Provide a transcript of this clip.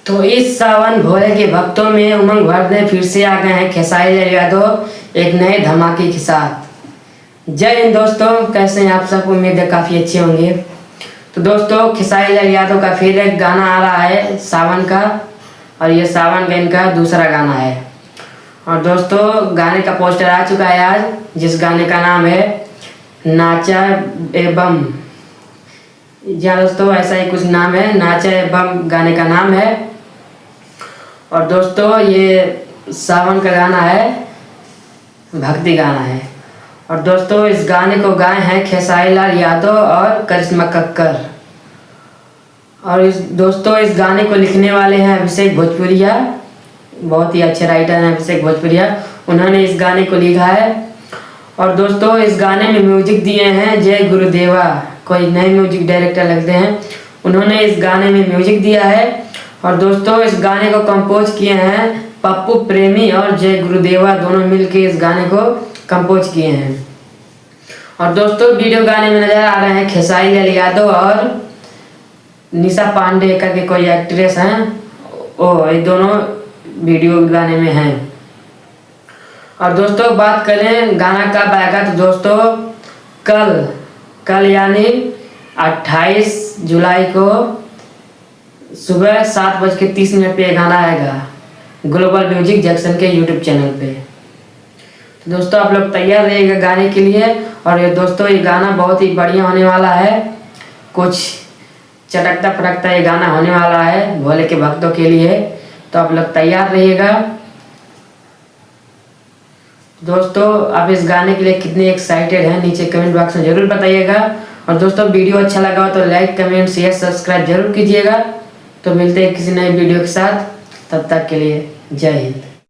तो इस सावन भोले के भक्तों में उमंग भरने फिर से आ गए हैं खेसारी लाल यादव एक नए धमाके के साथ। जय हिंद दोस्तों, कैसे हैं आप सब? उम्मीद है काफ़ी अच्छे होंगे। तो दोस्तों, खेसारी लाल यादव का फिर एक गाना आ रहा है सावन का, और ये सावन का इनका दूसरा गाना है। और दोस्तों, गाने का पोस्टर आ चुका है आज, जिस गाने का नाम है नाचा एवं। जी हाँ दोस्तों, ऐसा ही कुछ नाम है, नाचा एवं गाने का नाम है। और दोस्तों, ये सावन का गाना है, भक्ति गाना है। और दोस्तों, इस गाने को गाए हैं खेसारी लाल यादव और करिश्मा कक्कर। और दोस्तों, इस गाने को लिखने वाले हैं अभिषेक भोजपुरिया, बहुत ही अच्छे राइटर हैं अभिषेक भोजपुरिया, उन्होंने इस गाने को लिखा है। और दोस्तों, इस गाने में म्यूजिक दिए हैं जय गुरुदेवा, कोई नए म्यूजिक डायरेक्टर लगते हैं, उन्होंने इस गाने में म्यूजिक दिया है। और दोस्तों, इस गाने को कंपोज किए हैं पप्पू प्रेमी और जय गुरुदेवा, दोनों मिलकर इस गाने को कंपोज किए हैं। और दोस्तों, वीडियो गाने में नजर आ रहे हैं खेसारी लाल यादव और निशा पांडे करके कोई एक्ट्रेस हैं, ये दोनों वीडियो गाने में हैं। और दोस्तों, बात करें गाना कब आएगा, तो दोस्तों कल यानी 28 जुलाई को सुबह 7:30 पे गाना आएगा ग्लोबल म्यूजिक जंक्शन के यूट्यूब चैनल पे। तो दोस्तों, आप लोग तैयार रहिएगा गाने के लिए। और ये दोस्तों, ये गाना बहुत ही बढ़िया होने वाला है, कुछ चटकता फटकता ये गाना होने वाला है भोले के भक्तों के लिए। तो आप लोग तैयार रहिएगा। दोस्तों, आप इस गाने के लिए कितने एक्साइटेड हैं नीचे कमेंट बॉक्स में जरूर बताइएगा। और दोस्तों, वीडियो अच्छा लगा हो तो लाइक कमेंट शेयर सब्सक्राइब जरूर कीजिएगा। तो मिलते हैं किसी नए वीडियो के साथ, तब तक के लिए जय हिंद।